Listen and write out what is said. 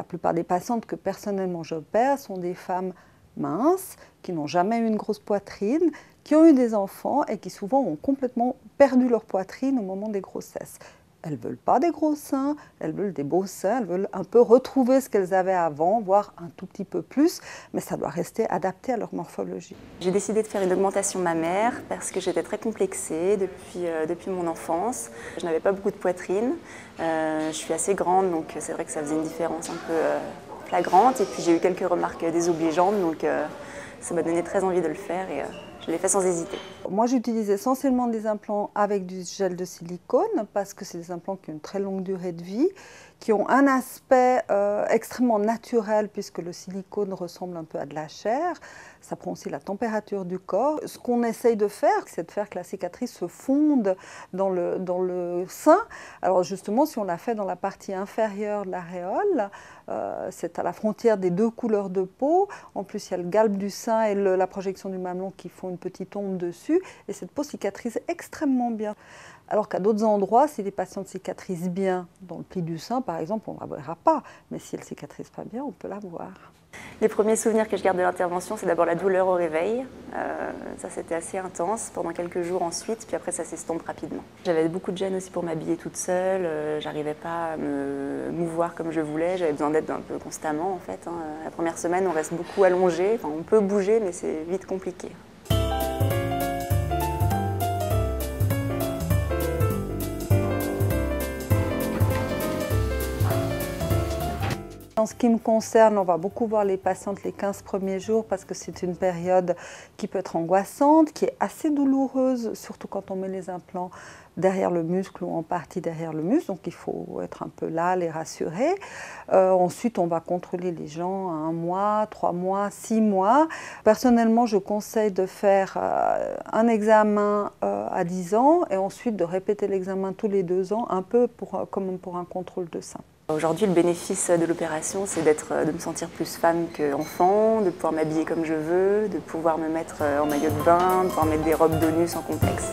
plupart des patientes que personnellement j'opère sont des femmes minces, qui n'ont jamais eu une grosse poitrine, qui ont eu des enfants et qui souvent ont complètement perdu leur poitrine au moment des grossesses. Elles ne veulent pas des gros seins, elles veulent des beaux seins, elles veulent un peu retrouver ce qu'elles avaient avant, voire un tout petit peu plus, mais ça doit rester adapté à leur morphologie. J'ai décidé de faire une augmentation mammaire parce que j'étais très complexée depuis mon enfance. Je n'avais pas beaucoup de poitrine, je suis assez grande, donc c'est vrai que ça faisait une différence un peu flagrante. Et puis j'ai eu quelques remarques désobligeantes, donc ça m'a donné très envie de le faire et je l'ai fait sans hésiter. Moi, j'utilise essentiellement des implants avec du gel de silicone parce que c'est des implants qui ont une très longue durée de vie, qui ont un aspect extrêmement naturel puisque le silicone ressemble un peu à de la chair. Ça prend aussi la température du corps. Ce qu'on essaye de faire, c'est de faire que la cicatrice se fonde dans le sein. Alors justement, si on la fait dans la partie inférieure de l'aréole, c'est à la frontière des deux couleurs de peau. En plus, il y a le galbe du sein et la projection du mamelon qui font une petite ombre dessus. Et cette peau cicatrise extrêmement bien. Alors qu'à d'autres endroits, si les patientes cicatrisent bien, dans le pli du sein par exemple, on ne la verra pas. Mais si elles ne cicatrisent pas bien, on peut la voir. Les premiers souvenirs que je garde de l'intervention, c'est d'abord la douleur au réveil. Ça, c'était assez intense pendant quelques jours ensuite, puis après ça s'estompe rapidement. J'avais beaucoup de gêne aussi pour m'habiller toute seule, j'arrivais pas à me mouvoir comme je voulais, j'avais besoin d'aide un peu constamment en fait. La première semaine, on reste beaucoup allongé, enfin, on peut bouger, mais c'est vite compliqué. En ce qui me concerne, on va beaucoup voir les patientes les 15 premiers jours parce que c'est une période qui peut être angoissante, qui est assez douloureuse, surtout quand on met les implants derrière le muscle ou en partie derrière le muscle, donc il faut être un peu là, les rassurer. Ensuite, on va contrôler les gens à 1 mois, 3 mois, 6 mois. Personnellement, je conseille de faire un examen à 10 ans et ensuite de répéter l'examen tous les 2 ans, un peu comme pour un contrôle de sein. Aujourd'hui, le bénéfice de l'opération, c'est de me sentir plus femme qu'enfant, de pouvoir m'habiller comme je veux, de pouvoir me mettre en maillot de bain, de pouvoir mettre des robes de nu sans complexe.